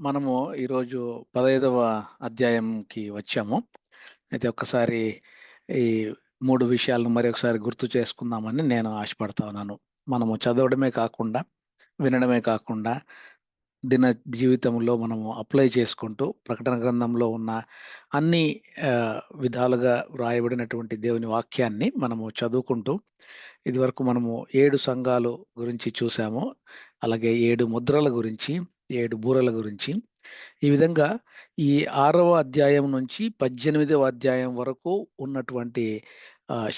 మనము ఈరోజు 15వ అధ్యాయంకి వచ్చాము. అయితే ఒక్కసారి ఈ 3 విషయాలను మరొకసారి గుర్తు చేసుకుందామని నేను ఆశపడతా ఉన్నాను. మనము చదవడమే కాకుండా, వినడమే కాకుండా, దిన జీవితంలో మనము అప్లై చేసుకుంటూ ప్రకటన గ్రంథంలో ఉన్న అన్ని విధాలుగా వ్రాయబడినటువంటి దేవుని వాక్యాన్ని మనము చదువుకుంటూ ఇదివరకు మనము 7 సంఘాలు గురించి చూసాము. అలాగే 7 ముద్రల గురించి, 7 బూరల గురించి. ఈ విధంగా ఈ 6వ అధ్యాయం నుంచి 18వ అధ్యాయం వరకు ఉన్నటువంటి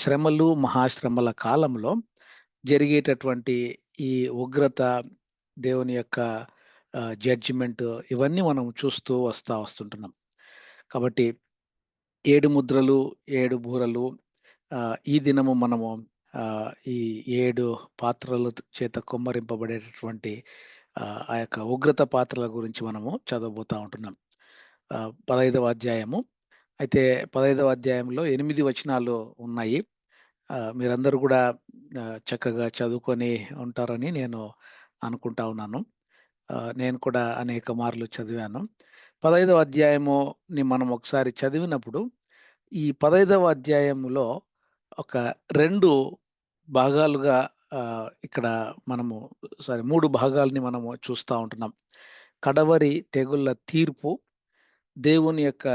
శ్రమలు, మహాశ్రమల కాలంలో జరిగేటటువంటి ఈ ఉగ్రత, దేవుని యొక్క జడ్జిమెంట్ ఇవన్నీ మనం చూస్తూ వస్తుంటున్నాం. కాబట్టి 7 ముద్రలు, 7 బూరలు ఈ దినము మనము ఈ 7 పాత్రల చేత కుమ్మరింపబడేటటువంటి ఆ యొక్క ఉగ్రత పాత్రల గురించి మనము చదవబోతా ఉంటున్నాం. 15వ అధ్యాయము. అయితే 15వ అధ్యాయంలో 8 వచనాలు ఉన్నాయి. మీరందరూ కూడా చక్కగా చదువుకొని ఉంటారని నేను అనుకుంటా ఉన్నాను. నేను కూడా అనేక మార్లు చదివాను. 15వ అధ్యాయముని మనం ఒకసారి చదివినప్పుడు, ఈ 15వ అధ్యాయములో ఒక 2 భాగాలుగా ఇక్కడ మనము 3 భాగాల్ని మనము చూస్తా ఉంటున్నాం. కడవరి తెగుళ్ళ తీర్పు, దేవుని యొక్క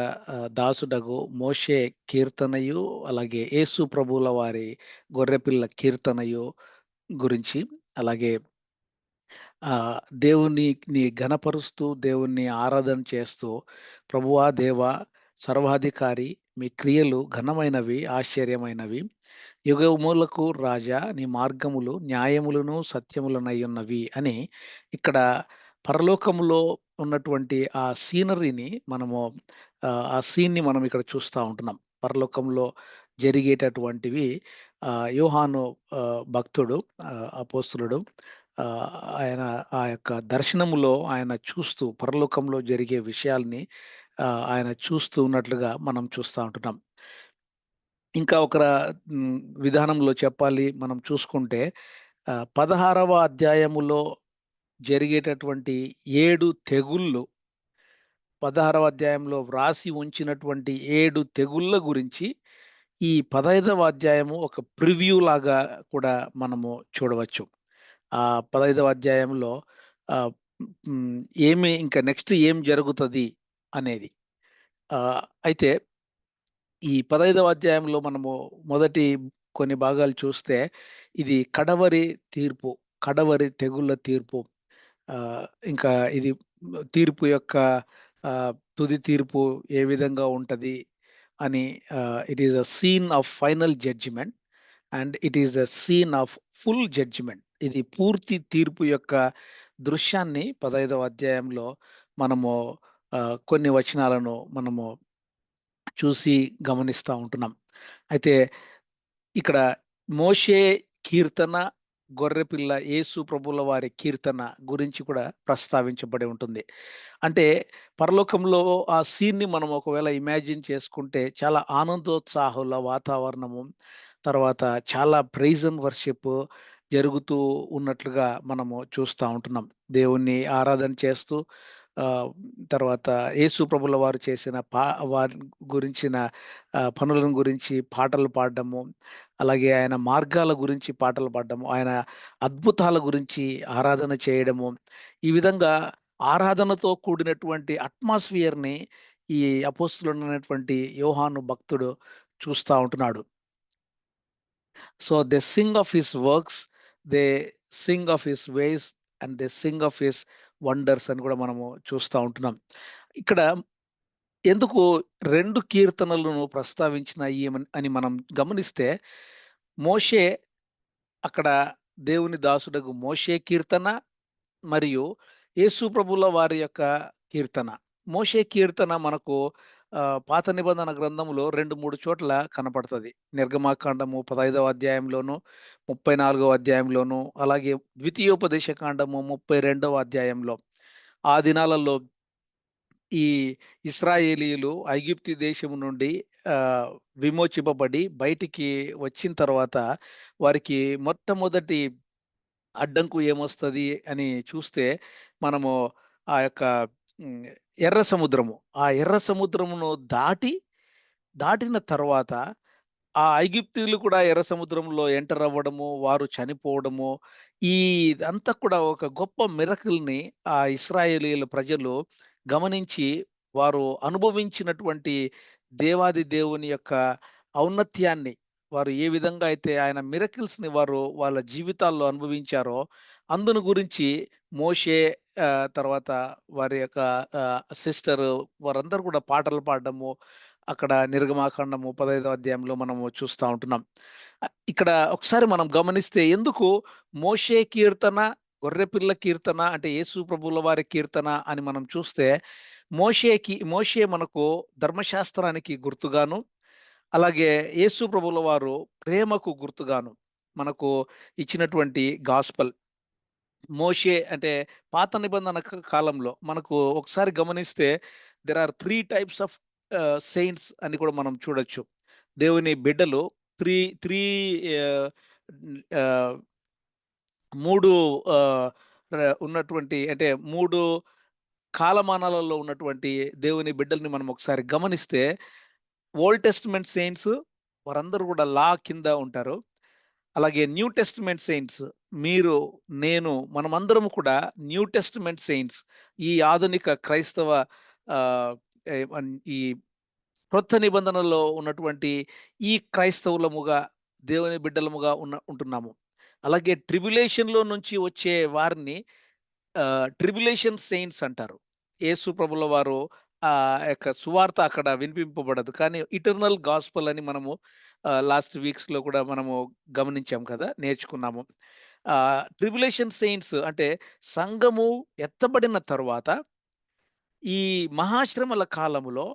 దాసుడగు మోషే కీర్తనయు, అలాగే యేసు ప్రభువుల వారి గొర్రెపిల్ల కీర్తనయు గురించి, అలాగే దేవునిని ఘనపరుస్తూ, దేవుణ్ణి ఆరాధన చేస్తూ, ప్రభువా, దేవా, సర్వాధికారి, మీ క్రియలు ఘనమైనవి, ఆశ్చర్యమైనవి. యుగములకు రాజా, నీ మార్గములు న్యాయములను, సత్యములనయ్యున్నవి అని ఇక్కడ పరలోకములో ఉన్నటువంటి ఆ సీనరీని మనము ఆ సీన్‌ని మనం ఇక్కడ చూస్తా ఉంటున్నాం. పరలోకంలో జరిగేటటువంటివి యోహాను భక్తుడు, అపోస్తలుడు, ఆయన ఆ యొక్క దర్శనములో ఆయన చూస్తూ పరలోకంలో జరిగే విషయాల్ని ఆయన చూస్తూ ఉన్నట్లుగా మనం చూస్తా ఉంటున్నాం. ఇంకా ఒక విధానంలో చెప్పాలి మనం చూసుకుంటే 16వ అధ్యాయములో జరిగేటటువంటి 7 తెగుళ్ళు, 16వ అధ్యాయంలో వ్రాసి ఉంచినటువంటి 7 తెగుళ్ళ గురించి ఈ 15వ అధ్యాయము ఒక ప్రివ్యూ లాగా కూడా మనము చూడవచ్చు. 15వ అధ్యాయంలో ఆహ్, హ్మ్, ఇంకా నెక్స్ట్ ఏం జరుగుతది అనేది. అయితే ఈ 15వ అధ్యాయంలో మనము మొదటి కొన్ని భాగాలు చూస్తే, ఇది కడవరి తీర్పు, కడవరి తెగుళ్ళ తీర్పు. ఇంకా ఇది తీర్పు యొక్క తుది తీర్పు ఏ విధంగా ఉంటది అని, it is a scene of final judgement and it is a scene of full judgement. ఇది పూర్తి తీర్పు యొక్క దృశ్యాన్ని 15వ అధ్యాయంలో మనము కొన్ని వచనాలను మనము చూసి గమనిస్తా ఉంటున్నాం. అయితే ఇక్కడ మోషే కీర్తన, గొర్రెపిల్ల యేసు ప్రభువుల వారి కీర్తన గురించి కూడా ప్రస్తావించబడి ఉంటుంది. అంటే పరలోకంలో ఆ సీన్‌ని మనం ఒకవేళ ఇమాజిన్ చేసుకుంటే చాలా ఆనందోత్సాహాల వాతావరణము, తర్వాత చాలా ప్రైజ్ అండ్ వర్షిప్ జరుగుతూ ఉన్నట్లుగా మనము చూస్తా ఉంటున్నాం. దేవుణ్ణి ఆరాధన చేస్తూ ఆహ్, తర్వాత యేసు ప్రభువుల వారు చేసిన వారి గురించిన పనులను గురించి పాటలు పాడడము, అలాగే ఆయన మార్గాల గురించి పాటలు పాడడము, ఆయన అద్భుతాల గురించి ఆరాధన చేయడము. ఈ విధంగా ఆరాధనతో కూడినటువంటి అట్మాస్ఫియర్‌ని ఈ అపోస్తలుడైనటువంటి యోహాను భక్తుడు చూస్తా ఉంటున్నాడు. So, they Singh of his works, they Singh of his ways and they Singh of his wonders అని కూడా మనము చూస్తా ఉంటున్నాం. ఇక్కడ ఎందుకు 2 కీర్తనలను ప్రస్తావించినాయి అని మనం గమనిస్తే, మోషే అక్కడ దేవుని దాసుడగు మోషే కీర్తన, మరియు యేసు ప్రభువుల వారి యొక్క కీర్తన. మోషే కీర్తన మనకు పాత నిబంధన గ్రంథంలో 2, 3 చోట్ల కనపడతది. నిర్గమాకాండము 15వ అధ్యాయంలోను, 34వ అధ్యాయంలోను, అలాగే ద్వితీయోపదేశ కాండము 32వ అధ్యాయంలో. ఆ దినాలలో ఈ ఇశ్రాయేలీయులు ఐగుప్తు దేశము నుండి ఆహ్, విమోచింపబడి బయటికి వచ్చిన తర్వాత వారికి మొట్టమొదటి అడ్డంకు ఏమొస్తది అని చూస్తే, మనము ఆ యొక్క హ్మ్. ఎర్ర సముద్రము. ఆ ఎర్ర సముద్రమును దాటిన తర్వాత ఆ ఐగుప్తీయులు కూడా ఎర్ర సముద్రంలో ఎంటర్ అవ్వడము, వారు చనిపోవడము, ఈ ఇదంతా కూడా ఒక గొప్ప మిరకిల్‌ని ఆ ఇశ్రాయేలీయుల ప్రజలు గమనించి, వారు అనుభవించినటువంటి దేవాది దేవుని యొక్క ఔన్నత్యాన్ని, వారు ఏ విధంగా అయితే ఆయన మిరకిల్స్‌ని వారు వాళ్ళ జీవితాల్లో అనుభవించారో, అందును గురించి మోషే తర్వాత వారి యొక్క సిస్టరు వారందరూ కూడా పాటలు పాడడము, అక్కడ నిర్గమాకాండము 15వ అధ్యాయంలో మనము చూస్తా ఉంటున్నాం. ఇక్కడ ఒకసారి మనం గమనిస్తే ఎందుకు మోషే కీర్తన, గొర్రెపిల్ల కీర్తన అంటే యేసు ప్రభువుల వారి కీర్తన అని మనం చూస్తే, మోషే మనకు ధర్మశాస్త్రానికి గుర్తుగాను, అలాగే యేసు ప్రభువుల వారు ప్రేమకు గుర్తుగాను మనకు ఇచ్చినటువంటి గాస్పెల్. మోషే అంటే పాత నిబంధన కాలంలో మనకు ఒకసారి గమనిస్తే there are 3 types of saints అని కూడా మనం చూడొచ్చు. దేవుని బిడ్డలు 3 ఆహ్, ఆహ్, 3 ఆహ్, ఉన్నటువంటి అంటే 3 కాలమానాలలో ఉన్నటువంటి దేవుని బిడ్డల్ని మనం ఒకసారి గమనిస్తే, ఓల్డ్ టెస్టమెంట్ సెయింట్స్ వారందరూ కూడా లా కింద ఉంటారు. అలాగే న్యూ టెస్టమెంట్ సెయింట్స్ మీరు, నేను మనమందరము కూడా న్యూ టెస్టమెంట్ సెయింట్స్. ఈ ఆధునిక క్రైస్తవ ఆహ్, ఈ క్రొత్త నిబంధనలో ఉన్నటువంటి ఈ క్రైస్తవులముగా, దేవుని బిడ్డలముగా ఉంటున్నాము. అలాగే ట్రిబ్యులేషన్‌లో నుంచి వచ్చే వారిని ట్రిబ్యులేషన్ సెయింట్స్ అంటారు. యేసు ప్రభుల వారు యొక్క సువార్త అక్కడ వినిపింపబడదు. కానీ ఇటర్నల్ గాస్పెల్ అని మనము లాస్ట్ వీక్స్‌లో కూడా మనము గమనించాం కదా! నేర్చుకున్నాము. ట్రిబ్యులేషన్ సెయింట్స్ అంటే సంఘము ఎత్తబడిన తరువాత ఈ మహాశ్రమల కాలములో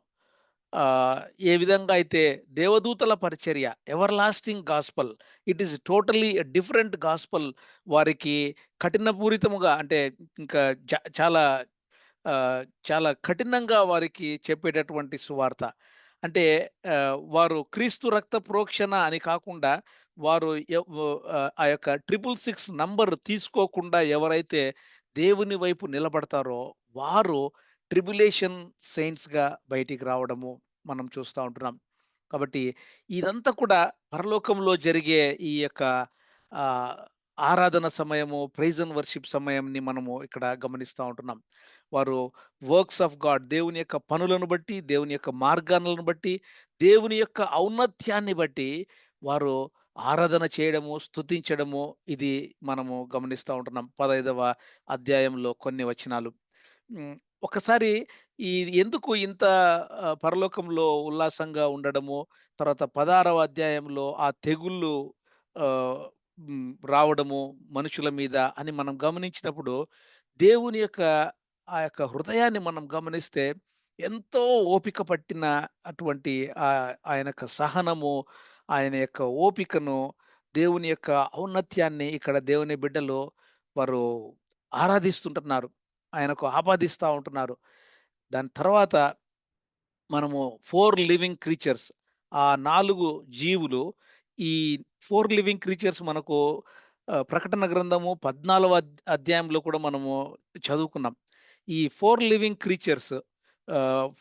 ఆహ్, ఏ విధంగా అయితే దేవదూతల పరిచర్య, everlasting gospel, it is totally different gospel వారికి కఠినపూరితముగా అంటే ఇంకా చాలా చాలా కఠినంగా వారికి చెప్పేటటువంటి సువార్త. అంటే వారు క్రీస్తు రక్త ప్రోక్షణ అని కాకుండా వారు ఆ యొక్క 666 నంబర్ తీసుకోకుండా ఎవరైతే దేవుని వైపు నిలబడతారో వారు ట్రిబ్యులేషన్ సెయింట్స్‌గా బయటికి రావడము మనం చూస్తా ఉంటున్నాం. కాబట్టి ఇదంతా కూడా పరలోకంలో జరిగే ఈ యొక్క ఆహ్, ఆరాధన సమయము, ప్రైజ్ అండ్ వర్షిప్ సమయంని మనము ఇక్కడ గమనిస్తా ఉంటున్నాం. వారు వర్క్స్ ఆఫ్ గాడ్ దేవుని యొక్క పనులను బట్టి, దేవుని యొక్క మార్గాలను బట్టి, దేవుని యొక్క ఔన్నత్యాన్ని బట్టి వారు ఆరాధన చేయడము, స్తుతించడము ఇది మనము గమనిస్తా ఉంటున్నాం. 15వ అధ్యాయంలో కొన్ని వచనాలు. హ్మ్. ఒకసారి ఇది ఎందుకు ఇంత పరలోకంలో ఉల్లాసంగా ఉండడము, తర్వాత 16వ అధ్యాయంలో ఆ తెగుళ్ళు ఆహ్, రావడము మనుషుల మీద అని మనం గమనించినప్పుడు, దేవుని యొక్క ఆ యొక్క హృదయాన్ని మనం గమనిస్తే ఎంతో ఓపిక పట్టిన అటువంటి ఆయన యొక్క సహనము, ఆయన యొక్క ఓపికను, దేవుని యొక్క ఔన్నత్యాన్ని ఇక్కడ దేవుని బిడ్డలు వారు ఆరాధిస్తుంటున్నారు. ఆయనకు ఆపాదిస్తా ఉంటున్నారు. దాని తర్వాత మనము 4 లివింగ్ క్రీచర్స్ ఆ 4 జీవులు, ఈ 4 లివింగ్ క్రీచర్స్ మనకు ప్రకటన గ్రంథము 14వ అధ్యాయంలో కూడా మనము చదువుకున్నాం. ఈ 4 లివింగ్ క్రీచర్స్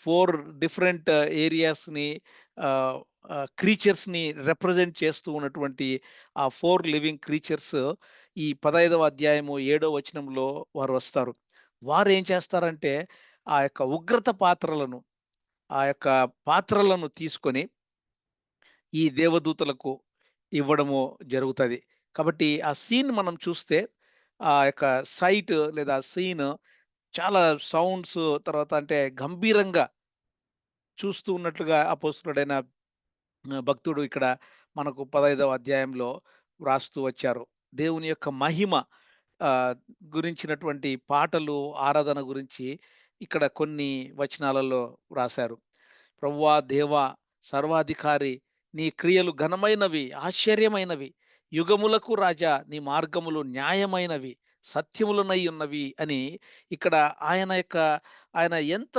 4 డిఫరెంట్ ఏరియాస్‌ని ఆహ్, క్రీచర్స్‌ని రిప్రజెంట్ చేస్తూ ఉన్నటువంటి ఆ 4 లివింగ్ క్రీచర్స్ ఈ 15వ అధ్యాయము 7వ వచనంలో వారు వస్తారు. వారేం చేస్తారంటే ఆ యొక్క ఉగ్రత పాత్రలను, ఆ యొక్క పాత్రలను తీసుకొని ఈ దేవదూతలకు ఇవ్వడము జరుగుతది. కాబట్టి ఆ సీన్ మనం చూస్తే ఆ యొక్క సైట్ లేదా సీన్ చాలా సౌండ్స్ తర్వాత అంటే గంభీరంగా చూస్తూ ఉన్నట్లుగా అపోస్తలుడైన భక్తుడు ఇక్కడ మనకు 15వ అధ్యాయంలో వ్రాస్తూ వచ్చారు. దేవుని యొక్క మహిమ ఆహ్, గురించినటువంటి పాటలు, ఆరాధన గురించి ఇక్కడ కొన్ని వచనాలలో వ్రాసారు. ప్రభువా, దేవా, సర్వాధికారి, నీ క్రియలు ఘనమైనవి, ఆశ్చర్యమైనవి. యుగములకు రాజా, నీ మార్గములు న్యాయమైనవి, సత్యములనై ఉన్నవి అని ఇక్కడ ఆయన ఎంత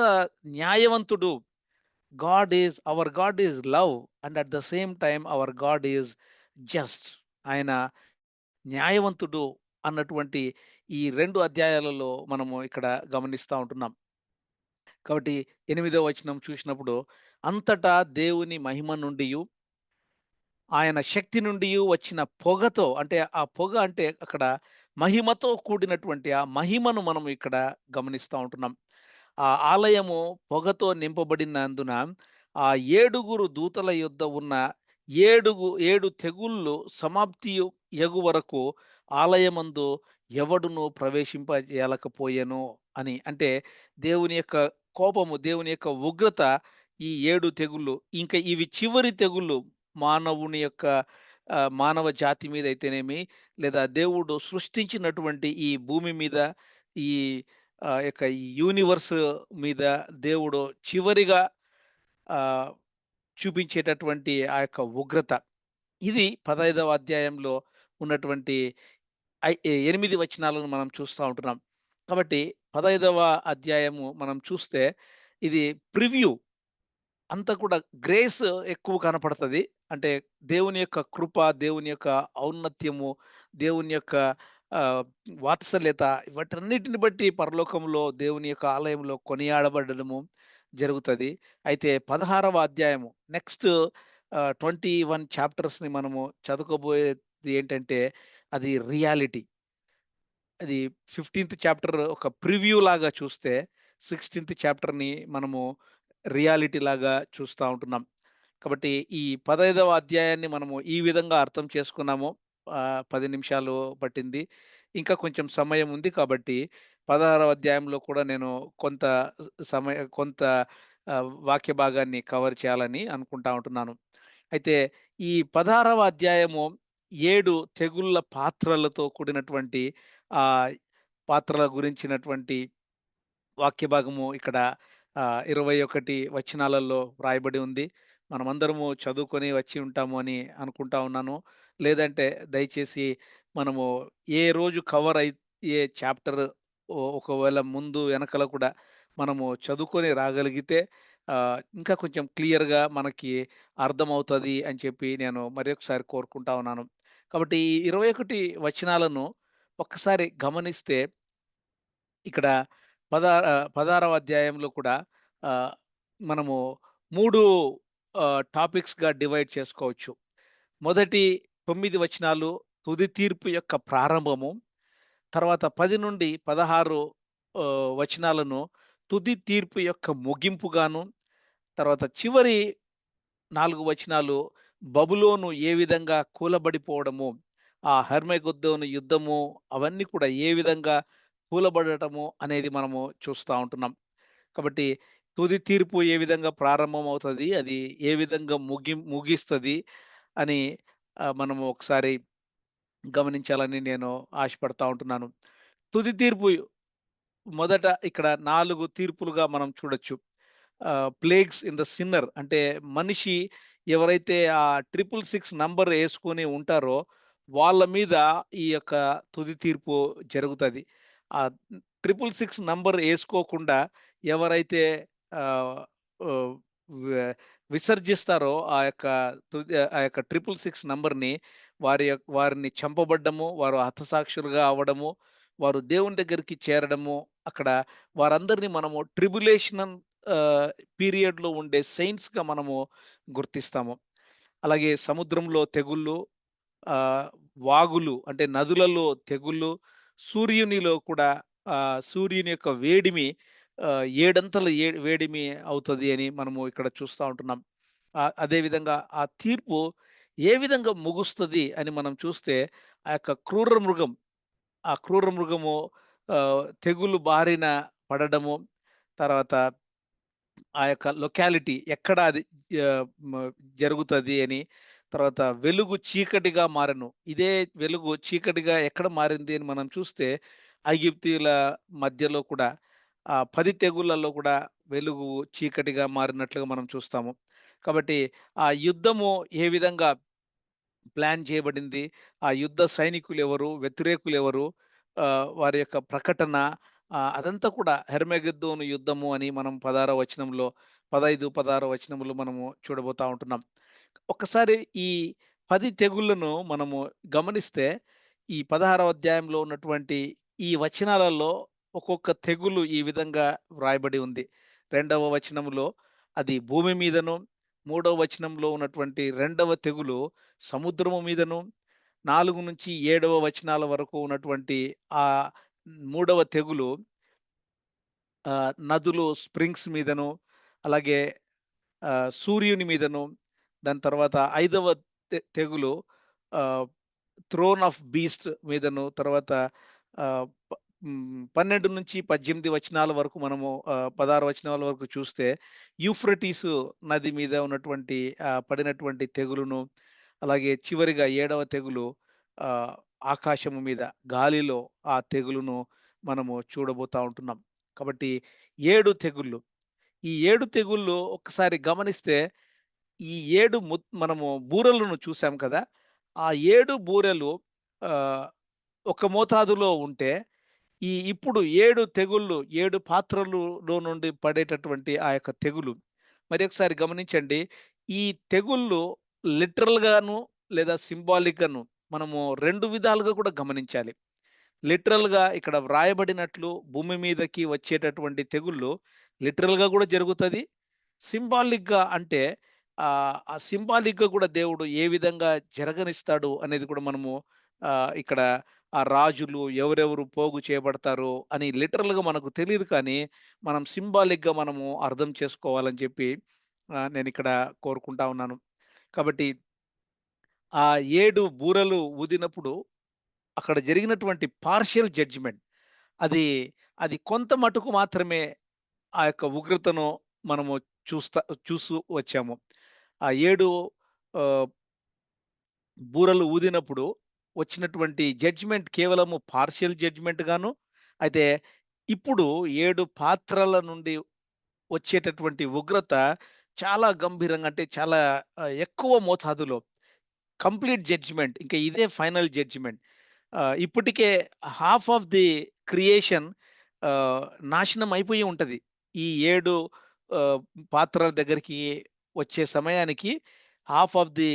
న్యాయవంతుడు. Our God is love and at the same time our God is just. ఆయన న్యాయవంతుడు అన్నటువంటి ఈ 2 అధ్యాయాలలో మనము ఇక్కడ గమనిస్తా ఉంటున్నాం. కాబట్టి 8వ వచనం చూసినప్పుడు, అంతటా దేవుని మహిమ నుండియు, ఆయన శక్తి నుండియు వచ్చిన పొగతో, అంటే ఆ పొగ అంటే అక్కడ మహిమతో కూడినటువంటి ఆ మహిమను మనం ఇక్కడ గమనిస్తా ఉంటున్నాం. ఆ ఆలయము పొగతో నింపబడినందున ఆ ఏడుగురు దూతల యొద్ద ఉన్న 7 తెగుళ్ళు యగు వరకు ఆలయమందు ఎవడును ప్రవేశింపజేయలేకపోయెను అని. అంటే దేవుని యొక్క కోపము, దేవుని యొక్క ఉగ్రత ఈ 7 తెగుళ్ళు. ఇంకా ఇవి చివరి తెగుళ్ళు మానవుని యొక్క మానవ జాతి మీద అయితేనేమి, లేదా దేవుడు సృష్టించినటువంటి ఈ భూమి మీద, ఈ యొక్క ఈ యూనివర్స్ మీద దేవుడు చివరిగా ఆహ్, చూపించేటటువంటి ఆ యొక్క ఉగ్రత. ఇది 15వ అధ్యాయంలో ఉన్నటువంటి 8 వచనాలను మనం చూస్తా ఉంటున్నాం. కాబట్టి 15వ అధ్యాయము మనం చూస్తే ఇది ప్రివ్యూ అంతా కూడా గ్రేస్ ఎక్కువ కనపడతది. అంటే దేవుని యొక్క కృప, దేవుని యొక్క ఔన్నత్యము, దేవుని యొక్క ఆహ్, వాత్సల్యత, వాటన్నిటిని బట్టి పరలోకంలో దేవుని యొక్క ఆలయంలో కొనియాడబడడము జరుగుతది. అయితే 16వ అధ్యాయము నెక్స్ట్ 21 చాప్టర్స్‌ని మనము చదువుకోబోయేది ఏంటంటే, అది రియాలిటీ. అది 15థ్ చాప్టర్ ఒక ప్రివ్యూ లాగా చూస్తే, 16థ్ చాప్టర్‌ని మనము రియాలిటీ లాగా చూస్తా ఉంటున్నాం. కాబట్టి ఈ 15వ అధ్యాయాన్ని మనము ఈ విధంగా అర్థం చేసుకున్నాము. 10 నిమిషాలు పట్టింది. ఇంకా కొంచెం సమయం ఉంది కాబట్టి 16వ అధ్యాయంలో కూడా నేను కొంత కొంత వాక్య భాగాన్ని కవర్ చేయాలని అనుకుంటా ఉంటున్నాను. అయితే ఈ 16వ అధ్యాయము 7 తెగుళ్ళ పాత్రలతో కూడినటువంటి ఆహ్, పాత్రల గురించినటువంటి వాక్య భాగము ఇక్కడ 21 వచనాలలో వ్రాయబడి ఉంది. మనమందరము చదువుకొని వచ్చి ఉంటాము అని అనుకుంటా ఉన్నాను. లేదంటే దయచేసి మనము ఏ రోజు కవర్ అయ్యే చాప్టర్ ఒకవేళ ముందు వెనకల కూడా మనము చదువుకొని రాగలిగితే ఇంకా కొంచెం క్లియర్‌గా మనకి అర్థమవుతది అని చెప్పి నేను మరొకసారి కోరుకుంటా ఉన్నాను. కాబట్టి ఈ 21 వచనాలను ఒక్కసారి గమనిస్తే ఇక్కడ 16వ అధ్యాయంలో కూడా ఆహ్, మనము 3 టాపిక్స్‌గా డివైడ్ చేసుకోవచ్చు. మొదటి 9 వచనాలు తుది తీర్పు యొక్క ప్రారంభము. తర్వాత 10-16 వచనాలను తుది తీర్పు యొక్క ముగింపుగాను, తర్వాత చివరి 4 వచనాలు బబులోను ఏ విధంగా కూలబడిపోవడము, ఆ హర్మగెద్దోను యుద్ధము అవన్నీ కూడా ఏ విధంగా కూలబడటము అనేది మనము చూస్తా ఉంటున్నాం. కాబట్టి తుది తీర్పు ఏ విధంగా ప్రారంభమవుతది, అది ఏ విధంగా ముగిస్తది అని మనము ఒకసారి గమనించాలని నేను ఆశపడతా ఉంటున్నాను. తుది తీర్పు మొదట ఇక్కడ 4 తీర్పులుగా మనం చూడొచ్చు. ప్లేగ్స్ ఇన్ ద సిన్నర్, అంటే మనిషి ఎవరైతే ఆ 666 నంబర్ యేసుకొని ఉంటారో, వాళ్ళ మీద ఈ యొక్క తుది తీర్పు జరుగుతది. ఆ 666 నంబర్ యేసుకోకుండా ఎవరైతే ఆహ్, ఆహ్, వె విసర్జిస్తారో ఆ యొక్క 666 నంబర్‌ని, వారిని చంపబడ్డము, వారు హతసాక్షులుగా అవ్వడము, వారు దేవుని దగ్గరికి చేరడము, అక్కడ వారందరిని మనము ట్రిబులేషనల్ ఆహ్, పీరియడ్‌లో ఉండే సెయింట్స్‌గా మనము గుర్తిస్తాము. అలాగే సముద్రంలో తెగుళ్ళు, ఆహ్, వాగులు అంటే నదులలో తెగుళ్ళు, సూర్యునిలో కూడా సూర్యుని యొక్క వేడిమి ఏడంతలు వేడిమి అవుతది అని మనము ఇక్కడ చూస్తా ఉంటున్నాం. అదేవిధంగా ఆ తీర్పు ఏ విధంగా ముగుస్తది అని మనం చూస్తే, ఆ యొక్క ఆ క్రూర మృగము తెగులు బారిన పడడము, తర్వాత ఆ యొక్క లొకాలిటీ ఎక్కడ అది ఆహ్, మ జరుగుతది అని, తర్వాత వెలుగు చీకటిగా మారెను. ఇదే వెలుగు చీకటిగా ఎక్కడ మారింది అని మనం చూస్తే, ఐగుప్తీయుల మధ్యలో కూడా 10 తెగుళ్లలో కూడా వెలుగు చీకటిగా మారినట్లుగా మనం చూస్తాము. కాబట్టి ఆ యుద్ధము ఏ విధంగా ప్లాన్ చేయబడింది. ఆ యుద్ధ సైనికులెవరు? వ్యతిరేకులెవరు? వారి యొక్క ప్రకటన అదంతా కూడా హెర్మగెద్దోను యుద్ధము అని మనం 16వ వచనంలో 15, 16 వచనములో మనము చూడబోతా ఉంటున్నాం. ఒక్కసారి ఈ 10 తెగుళ్ళను మనము గమనిస్తే, ఈ 16వ అధ్యాయంలో ఉన్నటువంటి ఈ వచనాలలో ఒక్కొక్క తెగులు ఈ విధంగా వ్రాయబడి ఉంది. రెండవ వచనంలో అది భూమి మీదను, మూడవ వచనంలో ఉన్నటువంటి రెండవ తెగులు సముద్రము మీదను, 4-7 వచనాల వరకు ఉన్నటువంటి ఆహ్, మూడవ తెగులు నదులు, స్ప్రింగ్స్ మీదను, అలాగే సూర్యుని మీదను, దాని తర్వాత ఐదవ తెగులు ఆహ్, థ్రోన్ ఆఫ్ బీస్ట్ మీదను, తర్వాత ఆహ్, ప 12-18 వచనాల వరకు మనము 16 వచనాల వరకు చూస్తే యూఫ్రటీసు నది మీద ఉన్నటువంటి పడినటువంటి తెగులును, అలాగే చివరిగా ఏడవ తెగులు ఆహ్, ఆకాశము మీద, గాలిలో ఆ తెగులును మనము చూడబోతా ఉంటున్నాం. కాబట్టి 7 తెగుళ్ళు. ఈ 7 తెగుళ్ళు ఒక్కసారి గమనిస్తే ఈ 7 మనము బూరలను చూసాం కదా! ఆ 7 బూరెలు ఆహ్, ఒక మోతాదులో ఉంటే, ఇప్పుడు 7 తెగుళ్ళు, 7 పాత్రలులో నుండి పడేటటువంటి ఆ యొక్క తెగులు. మరి ఒకసారి గమనించండి. ఈ తెగుళ్ళు లిటరల్‌గాను లేదా సింబాలిక్‌గాను మనము 2 విధాలుగా కూడా గమనించాలి. లిటరల్‌గా ఇక్కడ వ్రాయబడినట్లు భూమి మీదకి వచ్చేటటువంటి తెగుళ్ళు లిటరల్‌గా గూడా జరుగుతది. సింబాలిక్‌గా అంటే ఆ సింబాలిక్‌గా కూడా దేవుడు ఏ విధంగా జరగనిస్తాడు అనేది కూడా మనము ఇక్కడ ఆ రాజులు ఎవరెవరు పోగు చేయబడతారో అని లిటరల్‌గా మనకు తెలీదు కానీ, మనం సింబాలిక్‌గా మనము అర్థం చేసుకోవాలని చెప్పి నేనిక్కడ కోరుకుంటా ఉన్నాను. కాబట్టి ఆ 7 బూరలు ఊదినప్పుడు అక్కడ జరిగినటువంటి పార్షియల్ జడ్జ్‌మెంట్ అది, అది కొంత మటుకు మాత్రమే ఆ యొక్క ఉగ్రతను మనము చూస్తా చూస్తూ వచ్చాము. ఆ 7 ఆహ్, బూరలు ఊదినప్పుడు వచ్చినటువంటి జడ్జ్‌మెంట్ కేవలము పార్షియల్ జడ్జ్‌మెంట్ గాను, అయితే ఇప్పుడు 7 పాత్రల నుండి వచ్చేటటువంటి ఉగ్రత చాలా గంభీరంగా అంటే చాలా ఎక్కువ మోతాదులో కంప్లీట్ జడ్జ్‌మెంట్. ఇంక ఇదే ఫైనల్ జడ్జ్‌మెంట్. ఇప్పటికే half of the creation ah, నాశనం అయిపోయి ఉంటది. ఈ 7 ఆహ్, పాత్రల దగ్గరికి వచ్చే సమయానికి హాల్ఫ్ ఆఫ్ ది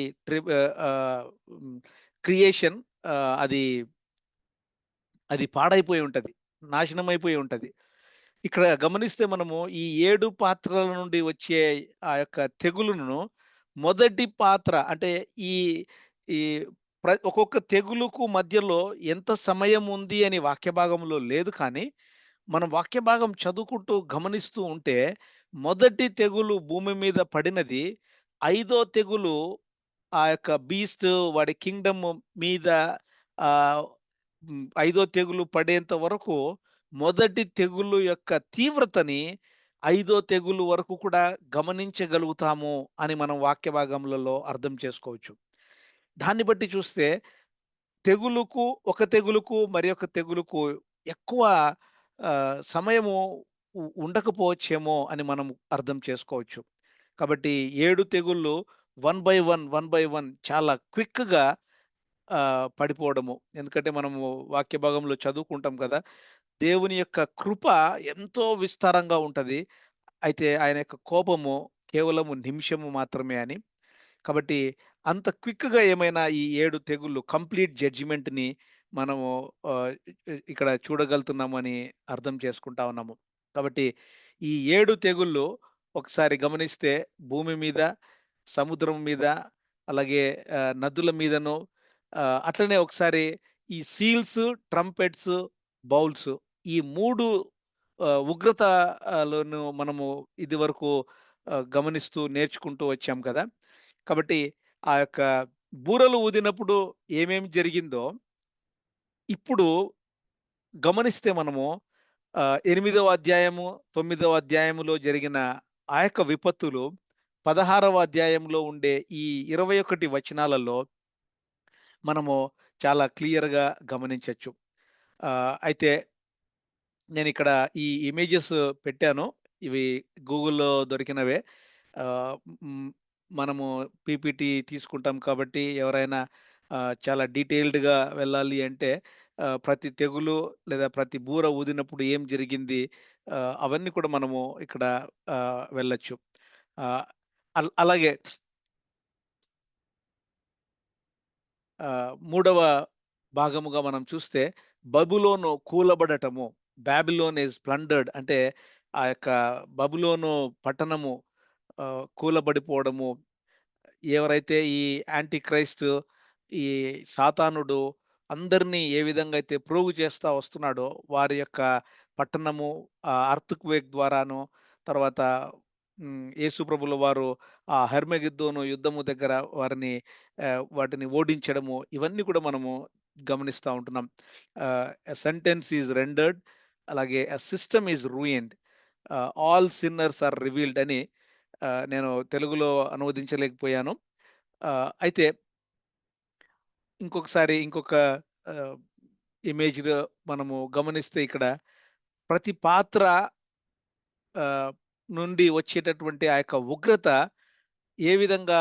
హ్మ్, క్రియేషన్ అది పాడైపోయి ఉంటది. నాశనం అయిపోయి ఉంటది. ఇక్కడ గమనిస్తే మనము ఈ 7 పాత్రల నుండి వచ్చే ఆ యొక్క తెగులును మొదటి పాత్ర అంటే ఈ ఈ ఒక్కొక్క తెగులుకు మధ్యలో ఎంత సమయం ఉంది అని వాక్య భాగంలో లేదు కానీ, మనం వాక్య భాగం చదువుకుంటూ గమనిస్తూ ఉంటే, మొదటి తెగులు భూమి మీద పడినది, ఐదో తెగులు ఆ యొక్క బీస్ట్ వాడి కింగ్‌డమ్ మీద ఆహ్, ఐదో తెగులు పడేంత వరకు మొదటి తెగులు యొక్క తీవ్రతని ఐదో తెగులు వరకు కూడా గమనించగలుగుతాము అని మనం వాక్య భాగములలో అర్థం చేసుకోవచ్చు. దాన్ని బట్టి చూస్తే తెగులుకు మరి ఒక తెగులుకు ఎక్కువ సమయము ఉండకపోవచ్చేమో అని మనం అర్థం చేసుకోవచ్చు. కాబట్టి 7 తెగుళ్ళు వన్ బై వన్ చాలా క్విక్‌గా పడిపోవడము. ఎందుకంటే మనము వాక్య భాగంలో చదువుకుంటాం కదా! దేవుని యొక్క కృప ఎంతో విస్తారంగా ఉంటది. అయితే ఆయన యొక్క కోపము కేవలము నిమిషము మాత్రమే అని. కాబట్టి అంత క్విక్‌గా ఏమైనా ఈ 7 తెగుళ్ళు కంప్లీట్ జడ్జిమెంట్‌ని మనము ఇక్కడ చూడగలుగుతున్నామని అర్థం చేసుకుంటా ఉన్నాము. కాబట్టి ఈ 7 తెగుళ్ళు ఒకసారి గమనిస్తే భూమి మీద, సముద్రం మీద, అలాగే నదుల మీదను అట్లనే ఒకసారి ఈ సీల్స్, ట్రంపెట్స్, బౌల్స్ ఈ 3 ఉగ్రత లోను మనము ఇదివరకు గమనిస్తూ నేర్చుకుంటూ వచ్చాం కదా! కాబట్టి ఆ యొక్క బూరలు ఊదినప్పుడు ఏమేమి జరిగిందో, ఇప్పుడు గమనిస్తే మనము 8వ అధ్యాయము, 9వ అధ్యాయములో జరిగిన ఆ యొక్క విపత్తులు 16వ అధ్యాయంలో ఉండే ఈ 21 వచనాలలో మనము చాలా క్లియర్‌గా గమనించొచ్చు. అయితే నేనిక్కడ ఈ ఇమేజెస్ పెట్టాను. ఇవి గూగుల్‌లో దొరికినవే. ఆహ్, హ్మ్. మనము పీపీటీ తీసుకుంటాం కాబట్టి ఎవరైనా చాలా డీటెయిల్డ్‌గా వెళ్ళాలి అంటే ప్రతి తెగులు లేదా ప్రతి బూర ఊదినప్పుడు ఏం జరిగింది అవన్నీ కూడా మనము ఇక్కడ వెళ్ళొచ్చు. ఆహ్, అలాగే మూడవ భాగముగా మనం చూస్తే బబులోను కూలబడటము. బాబిలోన్ ఈస్ ప్లండర్డ్ అంటే ఆ యొక్క బబులోను పట్టణము కూలబడిపోవడము, ఎవరైతే ఈ యాంటీ క్రైస్ట్, ఈ సాతానుడు అందరినీ ఏ విధంగా అయితే ప్రోగు చేస్తా వస్తున్నాడో, వారి యొక్క పట్టణము అర్త్‌క్వేక్ ద్వారాను, తర్వాత యేసు ప్రభుల వారు ఆ హర్మగిద్దోను యుద్ధము దగ్గర వాటిని ఓడించడము, ఇవన్నీ కూడా మనము గమనిస్తా ఉంటున్నాం. ఎ సెంటెన్స్ ఈస్ రెండర్డ్, అలాగే a system is ruined, all sinners are revealed అని నేను తెలుగులో అనువదించలేకపోయాను. అయితే ఇంకొక ఆహ్, ఇమేజ్‌లో మనము గమనిస్తే ఇక్కడ ప్రతి పాత్ర నుండి వచ్చేటటువంటి ఆ యొక్క ఉగ్రత ఏ విధంగా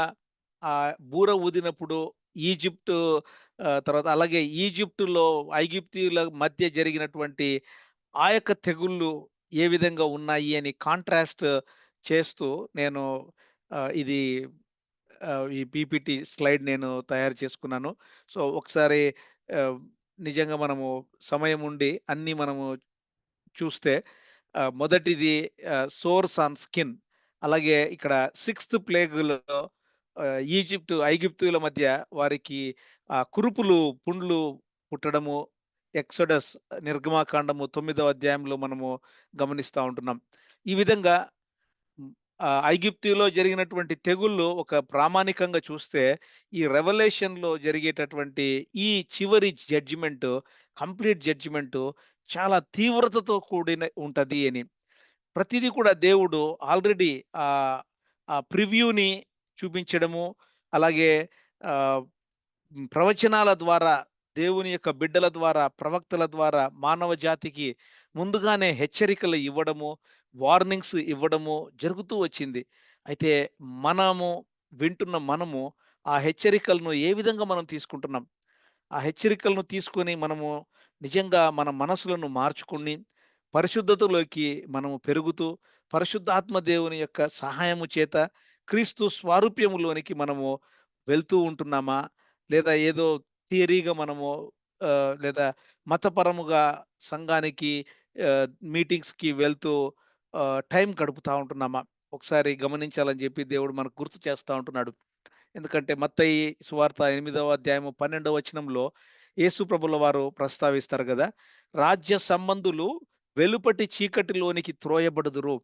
బూర ఊదినప్పుడు ఈజిప్టు, తర్వాత అలాగే ఈజిప్టులో ఐగుప్తీయుల మధ్య జరిగినటువంటి ఆ యొక్క తెగుళ్ళు ఏ విధంగా ఉన్నాయి అని కాంట్రాస్ట్ చేస్తూ నేను ఇది ఈ పీపీటీ స్లైడ్ నేను తయారు చేసుకున్నాను. సో, ఒకసారి ఆహ్, నిజంగా మనము సమయం ఉండి అన్నీ మనము చూస్తే మొదటిది సోర్స్ ఆన్ స్కిన్. అలాగే ఇక్కడ సిక్స్త్ ప్లేగులో ఐగుప్తీయుల మధ్య వారికి కురుపులు, పుండ్లు పుట్టడము, ఎక్సోడస్ నిర్గమాకాండము 9వ అధ్యాయంలో మనము గమనిస్తా ఉంటున్నాం. ఈ విధంగా ఐగుప్తులో జరిగినటువంటి తెగుళ్ళు ఒక ప్రామాణికంగా చూస్తే, ఈ రెవల్యూషన్‌లో జరిగేటటువంటి ఈ చివరి కంప్లీట్ జడ్జిమెంటు చాలా తీవ్రతతో కూడిన ఉంటది అని. ప్రతిదీ కూడా దేవుడు ఆల్రెడీ ఆహ్, ఆ ప్రివ్యూని చూపించడము, అలాగే ఆహ్, ప్రవచనాల ద్వారా, దేవుని యొక్క బిడ్డల ద్వారా, ప్రవక్తల ద్వారా మానవ జాతికి ముందుగానే హెచ్చరికలు ఇవ్వడము, వార్నింగ్స్ ఇవ్వడము జరుగుతూ వచ్చింది. అయితే మనము మనము ఆ హెచ్చరికలను ఏ విధంగా మనం తీసుకుంటున్నాం? ఆ హెచ్చరికలను తీసుకొని మనము నిజంగా మన మనసులను మార్చుకొని, పరిశుద్ధతలోకి మనము పెరుగుతూ, పరిశుద్ధాత్మ దేవుని యొక్క సహాయము చేత క్రీస్తు స్వారూప్యములోనికి మనము వెళ్తూ ఉంటున్నామా? లేదా ఏదో థియరీగా మనము లేదా మతపరముగా సంఘానికి మీటింగ్స్‌కి వెళ్తూ టైం గడుపుతా ఉంటున్నామా? ఒకసారి గమనించాలని జెప్పి దేవుడు మనకు గుర్తు చేస్తా ఉంటున్నాడు. ఎందుకంటే మత్తయి సువార్త 8వ అధ్యాయము 12వ వచనంలో యేసు ప్రభుల వారు ప్రస్తావిస్తారు గదా! రాజ్య సంబంధులు వెలుపటి చీకటిలోనికి త్రోయబడుదురు.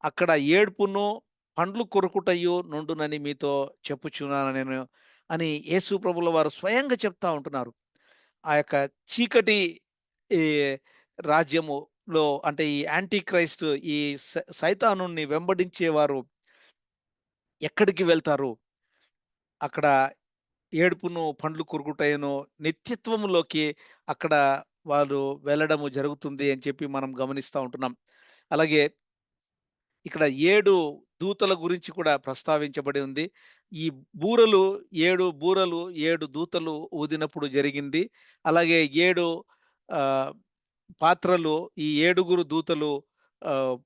అక్కడ ఏడ్పును, పండ్లు కొరుకుటయు నుండునని మీతో చెప్పుచున్నాను నేను అని యేసు ప్రభుల వారు స్వయంగా చెప్తా ఉంటున్నారు. ఆ యొక్క చీకటి ఈ రాజ్యములో అంటే ఈ యాంటీ క్రైస్ట్, ఈ సైతానుని వెంబడించేవారు ఎక్కడికి వెళ్తారు? అక్కడ ఏడుపును, పండ్లు కొరుకుటయును, నిత్యత్వములోకి అక్కడ వాళ్ళు వెళ్ళడము జరుగుతుంది అని చెప్పి మనం గమనిస్తా ఉంటున్నాం. అలాగే ఇక్కడ 7 దూతల గురించి కూడా ప్రస్తావించబడి ఉంది. ఈ బూరలు 7 బూరలు, 7 దూతలు ఊదినప్పుడు జరిగింది. అలాగే 7 ఆహ్, పాత్రలు, ఈ 7గురు దూతలు ఆహ్,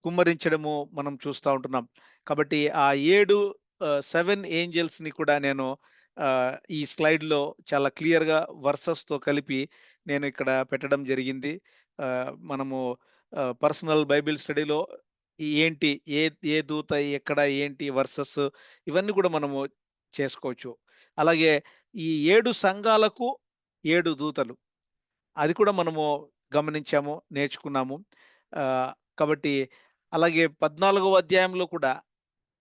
కుమ్మరించడము మనం చూస్తా ఉంటున్నాం. కాబట్టి ఆ 7 ఏంజెల్స్‌ని కూడా నేను ఈ స్లైడ్‌లో చాలా క్లియర్‌గా వర్సెస్‌తో కలిపి నేను ఇక్కడ పెట్టడం జరిగింది. మనము పర్సనల్ బైబిల్ స్టడీలో ఏంటి, ఏ ఏ దూత ఎక్కడ, ఏంటి వర్సెస్ ఇవన్నీ కూడా మనము చేసుకోవచ్చు. అలాగే ఈ 7 సంఘాలకు 7 దూతలు. అది కూడా మనము గమనించాము, నేర్చుకున్నాము. ఆహ్, కాబట్టి అలాగే 14వ అధ్యాయంలో కూడా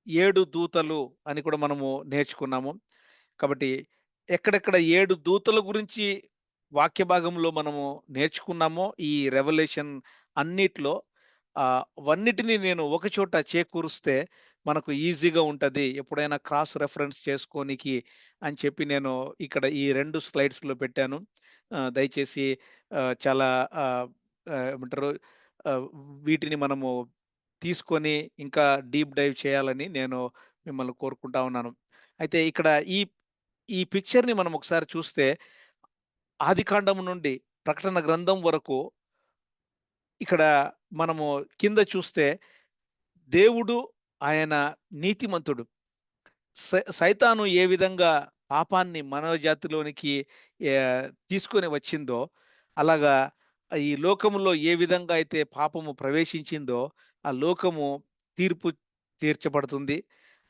7 దూతలు అని కూడా మనము నేర్చుకున్నాము. కాబట్టి ఎక్కడెక్కడ 7 దూతల గురించి వాక్య భాగంలో మనము నేర్చుకున్నామో ఈ రెవల్యూషన్ అన్నిట్లో అవన్నిటిని నేను ఒకచోట చేకూరుస్తే మనకు ఈజీగా ఉంటది. ఎప్పుడైనా క్రాస్ రెఫరెన్స్ చేసుకోనికి అని చెప్పి నేను ఇక్కడ ఈ 2 స్లైడ్స్‌లో పెట్టాను. దయచేసి చాలా ఆహ్, ఆహ్, ఏమంటారు ఆహ్, వీటిని మనము తీసుకొని ఇంకా డీప్ డైవ్ చేయాలని నేను మిమ్మల్ని కోరుకుంటా ఉన్నాను. అయితే ఇక్కడ ఈ ఈ పిక్చర్‌ని మనం ఒకసారి చూస్తే ఆదికాండం నుండి ప్రకటన గ్రంథం వరకు ఇక్కడ మనము కింద చూస్తే దేవుడు ఆయన నీతిమంతుడు. సైతాను ఏ విధంగా పాపాన్ని మానవ జాతిలోనికి తీసుకొని వచ్చిందో అలాగా ఈ లోకములో ఏ విధంగా అయితే పాపము ప్రవేశించిందో, ఆ లోకము తీర్పు తీర్చబడుతుంది.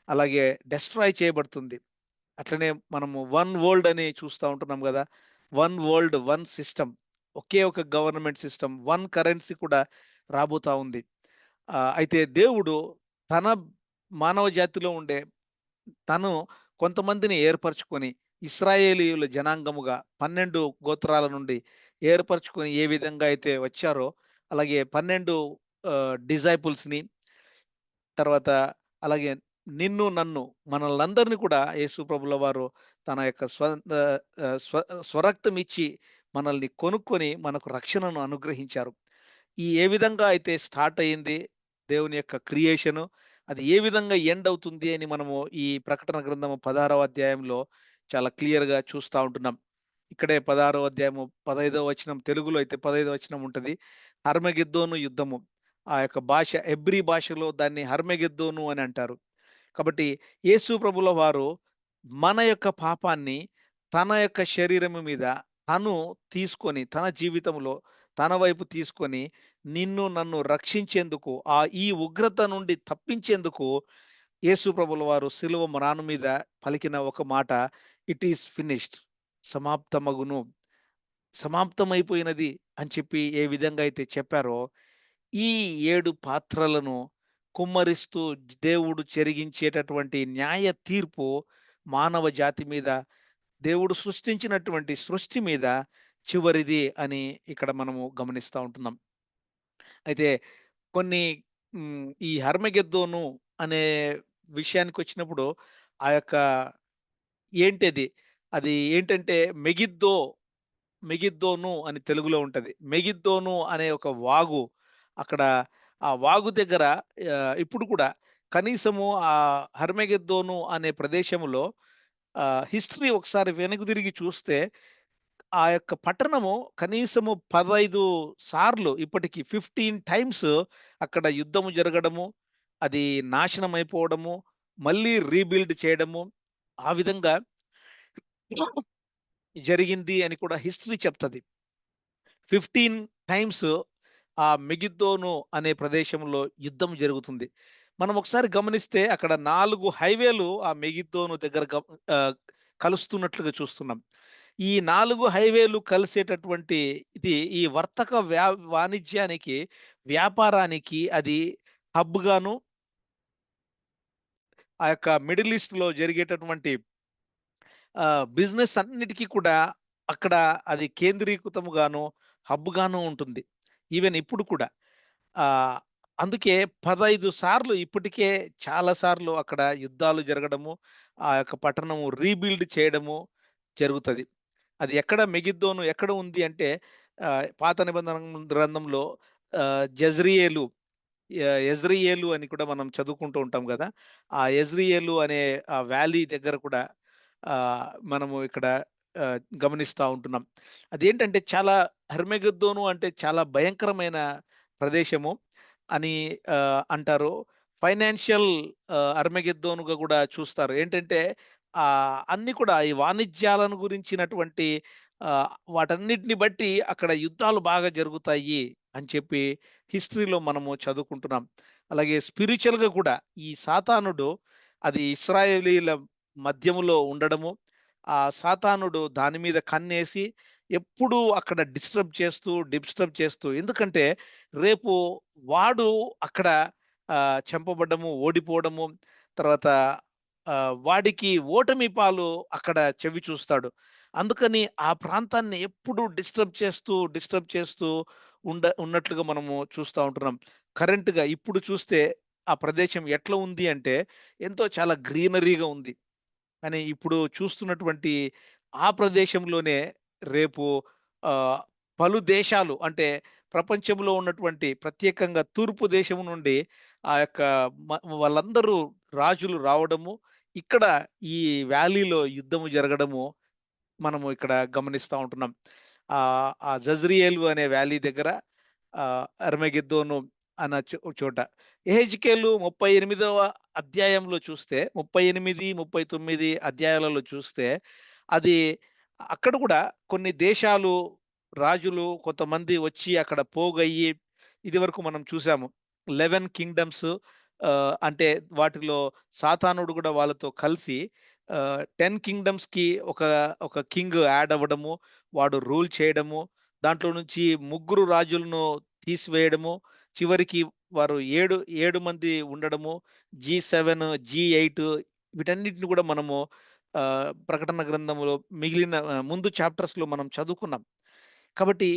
అలాగే డెస్ట్రాయ్ చేయబడుతుంది. అట్లనే మనము వన్ వరల్డ్ అని చూస్తా ఉంటున్నాం గదా! One world, one system. ఒకే ఒక గవర్నమెంట్ సిస్టమ్, వన్ కరెన్సీ కూడా రాబోతా ఉంది. అయితే దేవుడు తన మానవ జాతిలో ఉండే తను కొంతమందిని ఏర్పరచుకొని ఇశ్రాయేలీయుల జనాంగముగా 12 గోత్రాల నుండి ఏర్పరచుకొని ఏ విధంగా అయితే వచ్చారో, అలాగే 12 డిసైపుల్స్‌ని తర్వాత అలాగే నిన్ను, నన్ను మనల్నందరిని కూడా యేసు ప్రభుల వారు తన యొక్క స్వరక్తం ఇచ్చి మనల్ని కొనుక్కొని మనకు రక్షణను అనుగ్రహించారు. ఏ విధంగా అయితే స్టార్ట్ అయింది దేవుని యొక్క క్రియేషను, అది ఏ విధంగా ఎండ్ అవుతుంది అని మనము ఈ ప్రకటన గ్రంథము 16వ అధ్యాయంలో చాలా క్లియర్‌గా చూస్తా ఉంటున్నాం. ఇక్కడే 16వ అధ్యాయము 15వ వచనం, తెలుగులో అయితే 15వ వచనం ఉంటది. హర్మగిద్దోను యుద్ధము. ఆ యొక్క భాష హెబ్రీ భాషలో దాన్ని హర్మగెద్దోను అని అంటారు. కాబట్టి యేసు ప్రభుల వారు మన యొక్క పాపాన్ని తన యొక్క శరీరము మీద తను తీసుకొని, తన జీవితంలో తన వైపు తీసుకొని, నిన్ను నన్ను రక్షించేందుకు, ఈ ఉగ్రత నుండి తప్పించేందుకు యేసు ప్రభుల వారు శిలువ మ్రాను మీద పలికిన ఒక మాట, ఇట్ ఈస్ ఫినిష్డ్, సమాప్తమగును, సమాప్తమైపోయినది అని చెప్పి ఏ విధంగా అయితే చెప్పారో, ఈ 7 పాత్రలను కుమ్మరిస్తూ దేవుడు చెరిగించేటటువంటి న్యాయ తీర్పు మానవ జాతి మీద, దేవుడు సృష్టించినటువంటి సృష్టి మీద చివరిది అని ఇక్కడ మనము గమనిస్తా ఉంటున్నాం. అయితే కొన్ని ఈ హర్మగెద్దోను అనే విషయానికొచ్చినప్పుడు ఆ యొక్క ఏంటది? అది ఏంటంటే మెగిద్దోను అని తెలుగులో ఉంటది. మెగిద్దోను అనే ఒక వాగు అక్కడ, ఆ వాగు దగ్గర ఇప్పుడు కూడా కనీసము హర్మగెద్దోను అనే ప్రదేశంలో హిస్టరీ ఒకసారి వెనక్కి తిరిగి చూస్తే ఆ యొక్క పట్టణము కనీసము 15 సార్లు ఇప్పటికి 15 టైమ్స్ అక్కడ యుద్ధము జరగడము, అది నాశనం అయిపోవడము, మళ్ళీ రీబిల్డ్ చేయడము, ఆ విధంగా జరిగింది అని కూడా హిస్టరీ చెప్తది. 15 టైమ్స్ ఆ మెగిద్దోను అనే ప్రదేశంలో యుద్ధం జరుగుతుంది. మనం ఒకసారి గమనిస్తే అక్కడ 4 హైవేలు ఆ మెగిద్దోను దగ్గర కలుస్తున్నట్లుగా చూస్తున్నాం. ఈ 4 హైవేలు కలిసేటటువంటి ఈ వర్తక వాణిజ్యానికి, వ్యాపారానికి అది హబ్‌గాను, ఆ యొక్క మిడిల్ ఈస్ట్‌లో జరిగేటటువంటి బిజినెస్ అన్నిటికి కూడా అక్కడ అది కేంద్రీకృతముగాను, హబ్‌గాను ఉంటుంది. ఈవెన్ ఇప్పుడు కూడా. ఆహ్, అందుకే 15 సార్లు ఇప్పటికే చాలా సార్లు అక్కడ యుద్ధాలు జరగడము, ఆ యొక్క పట్టణము రీబిల్డ్ చేయడము జరుగుతది. అది ఎక్కడ మెగిద్దోను ఎక్కడ ఉంది అంటే పాత నిబంధన గ్రంథంలో జెజ్రియేలు, యెజ్రెయేలు అని కూడా మనం చదువుకుంటూ ఉంటాం గదా! ఆ యెజ్రెయేలు అనే ఆ వ్యాలీ దగ్గర కూడా మనము ఇక్కడ గమనిస్తా ఉంటున్నాం. అదేంటంటే చాలా హర్మెగెద్దోను అంటే చాలా భయంకరమైన ప్రదేశము అని అంటారు. ఫైనాన్షియల్ అర్మగెద్దోనుగా గూడా చూస్తారు. ఏంటంటే అన్నీ కూడా ఈ వాణిజ్యాలను గురించినటువంటి వాటన్నిటిని బట్టి అక్కడ యుద్ధాలు బాగా జరుగుతాయి అని చెప్పి హిస్టరీలో మనము చదువుకుంటున్నాం. అలాగే స్పిరిచువల్‌గా కూడా ఈ సాతానుడు అది ఇశ్రాయేలీయుల మధ్యములో ఉండడము, ఆ సాతానుడు దాని మీద కన్నేసి ఎప్పుడూ అక్కడ డిస్టర్బ్ చేస్తూ ఎందుకంటే రేపు వాడు అక్కడ చంపబడ్డము, ఓడిపోవడము, తర్వాత వాడికి ఓటమి పాలు అక్కడ చెవి చూస్తాడు. అందుకని ఆ ప్రాంతాన్ని ఎప్పుడూ డిస్టర్బ్ చేస్తూ ఉన్నట్లుగా మనము చూస్తా ఉంటున్నాం. కరెంట్‌గా ఇప్పుడు చూస్తే ఆ ప్రదేశం ఎట్లా ఉంది అంటే ఎంతో చాలా గ్రీనరీగా ఉంది. కానీ ఇప్పుడు చూస్తున్నటువంటి ఆ ప్రదేశంలోనే రేపు ఆహ్, పలు దేశాలు అంటే ప్రపంచంలో ఉన్నటువంటి ప్రత్యేకంగా తూర్పు దేశం నుండి ఆ యొక్క వాళ్ళందరూ రాజులు రావడము, ఇక్కడ ఈ వ్యాలీలో యుద్ధము జరగడము మనము ఇక్కడ గమనిస్తా ఉంటున్నాం. ఆ జజ్రియేలు అనే వ్యాలీ దగ్గర అర్మగెద్దోను అన్న చోట. యెహెజ్కేలు 38వ అధ్యాయంలో చూస్తే 38, 39 అధ్యాయాలలో చూస్తే అది అక్కడ కూడా కొన్ని దేశాలు రాజులు కొంతమంది వచ్చి అక్కడ పోగయ్యి ఇదివరకు మనం చూసాము. 11 కింగ్డమ్స్ అంటే వాటిలో సాతానుడు గూడా వాళ్ళతో కలిసి 10 కింగ్డమ్స్‌కి ఒక ఒక కింగ్ యాడ్ అవ్వడము, వాడు రూల్ చేయడము, దాంట్లో నుంచి ముగ్గురు రాజులను తీసివేయడము, చివరికి వారు 7 మంది ఉండడము, G7, G8 వీటన్నిటిని గూడా మనము ప్రకటన గ్రంథములో మిగిలిన ముందు చాప్టర్స్‌లో మనం చదువుకున్నాం. కాబట్టి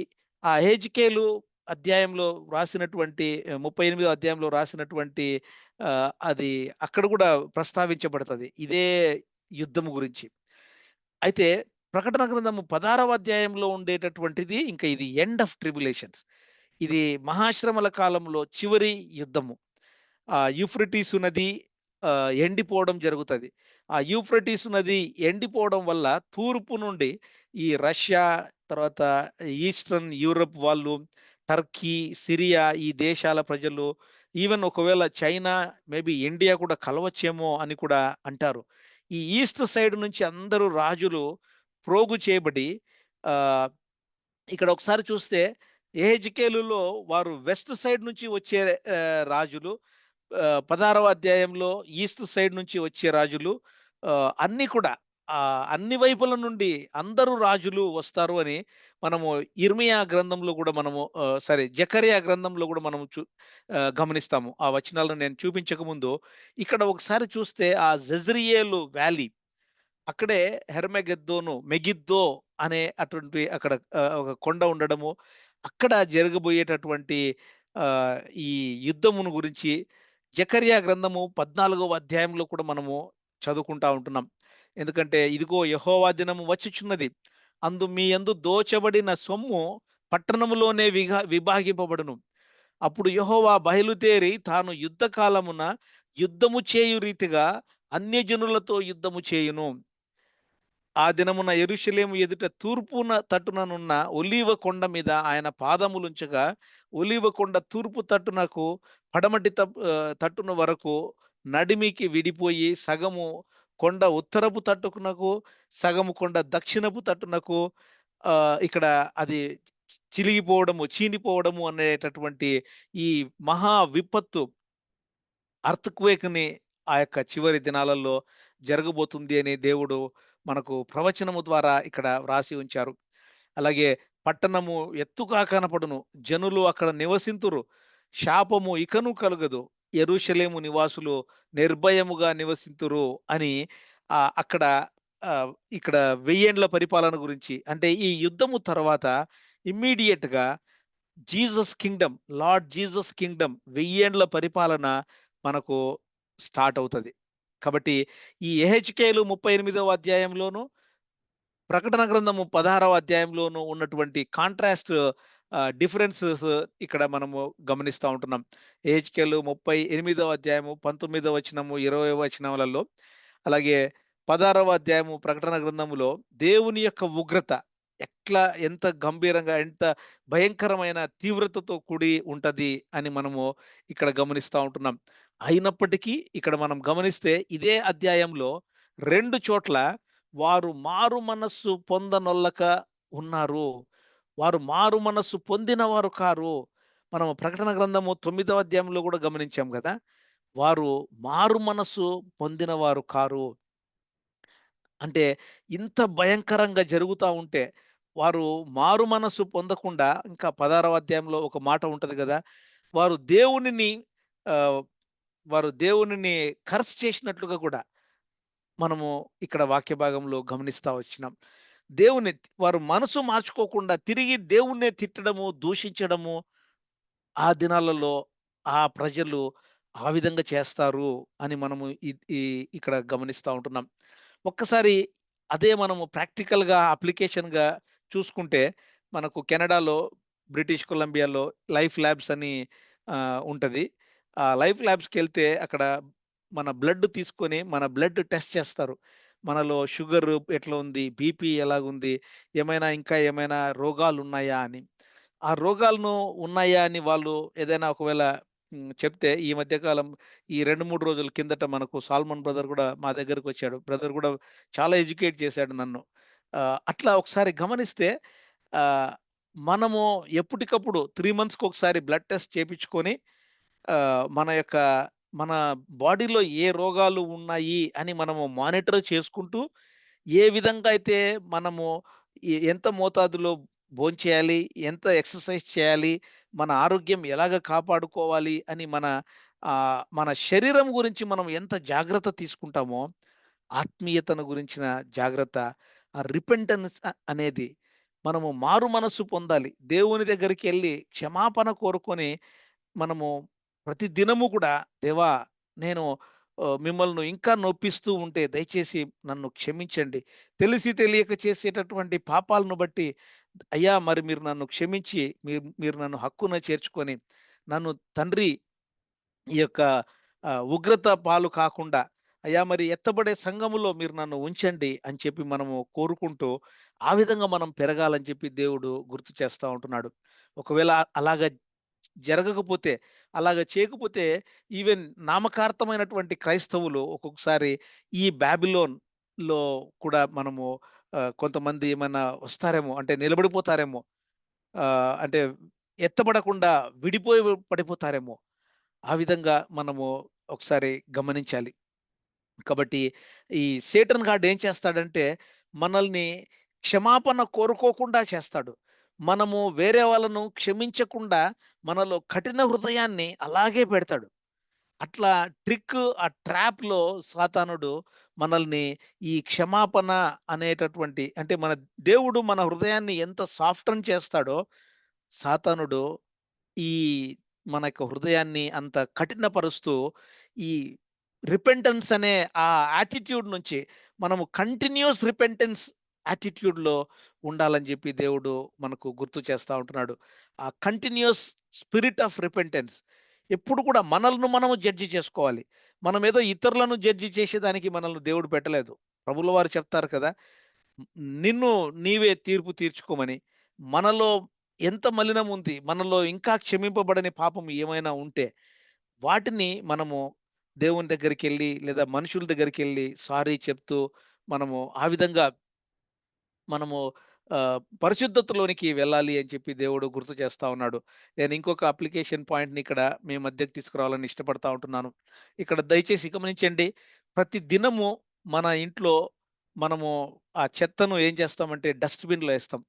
ఆ ఎహెజ్కేలు అధ్యాయంలో రాసినటువంటి 38 అధ్యాయంలో రాసినటువంటి అది అక్కడ గూడా ప్రస్తావించబడతది. ఇదే యుద్ధము గురించి. అయితే ప్రకటన గ్రంథము 16వ అధ్యాయంలో ఉండేటటువంటిది ఇంకా ఇది ఎండ్ ఆఫ్ ట్రిబ్యులేషన్స్. ఇది మహాశ్రమల కాలంలో చివరి యుద్ధము. యూఫ్రటీసు నది ఎండిపోవడం జరుగుతది. ఆ యూఫ్రటీసు నది ఎండిపోవడం వల్ల తూర్పు నుండి ఈ రష్యా, తర్వాత ఈస్టర్న్ యూరప్ వాళ్ళు, టర్కీ, సిరియా ఈ దేశాల ప్రజలు, ఈవెన్ ఒకవేళ చైనా, మేబీ ఇండియా కూడా కలవచ్చేమో అని కూడా అంటారు. ఈ ఈస్ట్ సైడ్ నుంచి అందరూ రాజులు ప్రోగు చేయబడి ఆహ్, ఇక్కడ ఒకసారి చూస్తే యెహెజ్కేలులో వారు వెస్ట్ సైడ్ నుంచి వచ్చే రాజులు, 16వ అధ్యాయంలో ఈస్ట్ సైడ్ నుంచి వచ్చే రాజులు, అన్నీ కూడా అన్ని వైపుల నుండి అందరూ రాజులు వస్తారు అని మనము యిర్మీయా గ్రంథంలో గూడా మనము జెకర్యా గ్రంథంలో గూడా మనం గమనిస్తాము. ఆ వచనాలను నేను చూపించకముందు ఇక్కడ ఒకసారి చూస్తే ఆ జెజ్రియేలు వ్యాలీ అక్కడే మెగిద్దో అనే అటువంటి అక్కడ ఒక కొండ ఉండడము, అక్కడ జరగబోయేటటువంటి ఆహ్, ఈ యుద్ధమును గురించి జెకర్యా గ్రంథము 14వ అధ్యాయంలో కూడా మనము చదువుకుంటా ఉంటున్నాం. ఎందుకంటే, ఇదిగో యెహోవా దినము వచ్చుచున్నది. మీ యందు దోచబడిన సొమ్ము పట్టణములోనే విభాగింపబడును. అప్పుడు యెహోవా బయలుదేరి తాను యుద్ధ కాలమున యుద్ధము చేయు రీతిగా అన్యజనులతో యుద్ధము చేయును. ఆ దినమున యెరూషలేము ఎదుట తూర్పున తట్టుననున్న ఒలీవ కొండ మీద ఆయన పాదములుంచగా, ఒలీవ కొండ తూర్పు తట్టునకు తట్టున వరకు నడిమికి విడిపోయి సగము కొండ ఉత్తరపు తట్టుకునకు, సగము కొండ దక్షిణపు తట్టునకు ఇక్కడ అది చిలిగిపోవడము, చీనిపోవడము అనేటటువంటి ఈ మహా విపత్తు ఆ యొక్క చివరి దినాలలో జరగబోతుంది అని దేవుడు మనకు ప్రవచనము ద్వారా ఇక్కడ వ్రాసి ఉంచారు. అలాగే పట్టణము ఎత్తుగా కనపడును. జనులు అక్కడ నివసింతురు. శాపము ఇకను కలుగదు. యెరూషలేము నివాసులు నిర్భయముగా నివసింతురు అని అక్కడ ఇక్కడ వెయ్యేండ్ల పరిపాలన గురించి అంటే ఈ యుద్ధము తర్వాత ఇమ్మీడియేట్‌గా లార్డ్ జీసస్ కింగ్డమ్ వెయ్యేండ్ల పరిపాలన మనకు స్టార్ట్ అవుతది. కాబట్టి ఈ యెహెజ్కేలు 38వ అధ్యాయంలోను, ప్రకటన గ్రంథము 16వ అధ్యాయంలోను ఉన్నటువంటి కాంట్రాస్ట్ డిఫరెన్సెస్ ఇక్కడ మనము గమనిస్తా ఉంటున్నాం. యెహెజ్కేలు 38వ అధ్యాయము 19వ వచనము, 20వ వచనములలో, అలాగే 16వ అధ్యాయము ప్రకటన గ్రంథములో దేవుని యొక్క ఉగ్రత ఎంత గంభీరంగా, ఎంత భయంకరమైన తీవ్రతతో కూడి ఉంటది అని మనము ఇక్కడ గమనిస్తా ఉంటున్నాం. అయినప్పటికీ ఇక్కడ మనం గమనిస్తే ఇదే అధ్యాయంలో 2 చోట్ల వారు మారు మనస్సు పొందనొల్లక ఉన్నారు. వారు మారు మనస్సు పొందినవారు కారు. మనము ప్రకటన గ్రంథము 9వ అధ్యాయంలో గూడా గమనించాం గదా! వారు మారు మనస్సు పొందినవారు కారు. అంటే ఇంత భయంకరంగా జరుగుతా ఉంటే, వారు మారు మనస్సు పొందకుండా ఇంకా 16వ అధ్యాయంలో ఒక మాట ఉంటది గదా! వారు దేవునిని ఆహ్, వారు దేవునిని కర్స్ చేసినట్లుగా గూడా మనము ఇక్కడ వాక్య భాగంలో గమనిస్తా వచ్చినాం. దేవుని వారు మనసు మార్చుకోకుండా తిరిగి దేవుణ్ణే తిట్టడము, దూషించడము ఆ దినాలలో ఆ ప్రజలు ఆ విధంగా చేస్తారు అని మనము ఈ ఇక్కడ గమనిస్తా ఉంటున్నాం. ఒక్కసారి అదే మనము ప్రాక్టికల్‌గా అప్లికేషన్‌గా చూసుకుంటే, మనకు కెనడాలో, బ్రిటిష్ కొలంబియాలో లైఫ్ ల్యాబ్స్ అని ఉంటది. ఆ లైఫ్ ల్యాబ్స్‌కెళ్తే అక్కడ మన బ్లడ్ తీసుకొని, మన బ్లడ్ టెస్ట్ చేస్తారు. మనలో షుగర్ ఎట్లా ఉంది? బీపీ ఎలాగుంది? ఇంకా ఏమైనా రోగాలున్నాయా అని. ఆ రోగాలను ఉన్నాయా అని వాళ్ళు ఏదైనా ఒకవేళ చెప్తే ఈ మధ్య కాలం ఈ 2, 3 రోజుల కిందట మనకు సాల్మన్ బ్రదర్ గూడా మా దగ్గరకొచ్చాడు. బ్రదర్ గూడా చాలా ఎడ్యుకేట్ చేశాడు నన్ను. అట్లా ఒకసారి గమనిస్తే ఆహ్, మనము ఎప్పటికప్పుడు 3 మంత్స్‌కొకసారి బ్లడ్ టెస్ట్ చేపించుకొని మన యొక్క మన బాడీలో ఏ రోగాలు ఉన్నాయి అని మనము మానిటర్ చేసుకుంటూ, ఏ విధంగా అయితే మనము ఎంత మోతాదులో భోంచేయాలి, ఎంత ఎక్సర్‌సైజ్ చేయాలి, మన ఆరోగ్యం ఎలాగ కాపాడుకోవాలి అని మన శరీరం గురించి మనం ఎంత జాగ్రత్త తీసుకుంటామో, ఆత్మీయతను గురించిన జాగ్రత్త, ఆ రిపెంటెన్స్ అనేది మనము మారు మనస్సు పొందాలి. దేవుని దగ్గరికెళ్ళి క్షమాపణ కోరుకొని మనము ప్రతి దినము కూడా దేవా నేను మిమ్మల్ని ఇంకా నొప్పిస్తూ ఉంటే దయచేసి నన్ను క్షమించండి. తెలిసి తెలియక చేసేటటువంటి పాపాలను బట్టి అయ్యా మరి మీరు నన్ను క్షమించి మీరు నన్ను హక్కున చేర్చుకొని నన్ను తండ్రి ఈ యొక్క ఉగ్రత పాలు కాకుండా, అయ్యా! మరి ఎత్తబడే సంఘములో మీరు నన్ను ఉంచండి అని చెప్పి మనము కోరుకుంటూ, ఆ విధంగా మనం పెరగాలని చెప్పి దేవుడు గుర్తు చేస్తా ఉంటున్నాడు. ఒకవేళ అలాగా జరగకపోతే, అలాగ చేయకపోతే ఈవెన్ నామకార్థమైనటువంటి క్రైస్తవులు ఒక్కొక్కసారి ఈ బాబిలోన్‌లో కూడా మనము కొంతమంది ఏమన్నా వస్తారేమో, అంటే నిలబడిపోతారేమో. అంటే ఎత్తబడకుండా విడిపోయి పడిపోతారేమో. ఆ విధంగా మనము ఒకసారి గమనించాలి. కాబట్టి ఈ సేటన్ గాడు ఏం చేస్తాడంటే, మనల్ని క్షమాపణ కోరుకోకుండా చేస్తాడు. మనము వేరే వాళ్ళను క్షమించకుండా మనలో కఠిన హృదయాన్ని అలాగే పెడతాడు. అట్లా ఆ ట్రాప్‌లో సాతానుడు మనల్ని ఈ క్షమాపణ అనేటటువంటి, అంటే దేవుడు మన హృదయాన్ని ఎంత సాఫ్టన్ చేస్తాడో, సాతానుడు ఈ మన యొక్క హృదయాన్ని అంత కఠినపరుస్తూ, ఈ రిపెంటెన్స్ అనే ఆ యాటిట్యూడ్ నుంచి మనము కంటిన్యూయస్ రిపెంటెన్స్ యాటిట్యూడ్‌లో ఉండాలని జెప్పి దేవుడు మనకు గుర్తు చేస్తా ఉంటున్నాడు. ఆ కంటిన్యూయస్ స్పిరిట్ ఆఫ్ రిపెంటెన్స్ ఎప్పుడు కూడా మనల్ని మనము జడ్జి చేసుకోవాలి. మనమేదో ఇతరులను జడ్జి చేసేదానికి మనల్ని దేవుడు పెట్టలేదు. ప్రభువుల వారు చెప్తారు కదా! నిన్ను నీవే తీర్పు తీర్చుకోమని. మనలో ఎంత మలినం ఉంది, మనలో ఇంకా క్షమింపబడని పాపం ఏమైనా ఉంటే, వాటిని మనము దేవుని దగ్గరికెళ్ళి లేదా మనుషుల దగ్గరికెళ్ళి సారీ చెప్తూ, మనము ఆ విధంగా మనము పరిశుద్ధతలోనికి వెళ్ళాలి అని చెప్పి దేవుడు గుర్తు చేస్తా ఉన్నాడు. నేను ఇంకొక అప్లికేషన్ పాయింట్‌ని ఇక్కడ మీ మధ్యకు తీసుకురావాలని ఇష్టపడతా ఉంటున్నాను. ఇక్కడ దయచేసి గమనించండి. ప్రతి దినము మన ఇంట్లో మనము ఆ చెత్తను ఏం చేస్తామంటే డస్ట్‌బిన్‌లో ఏస్తాం.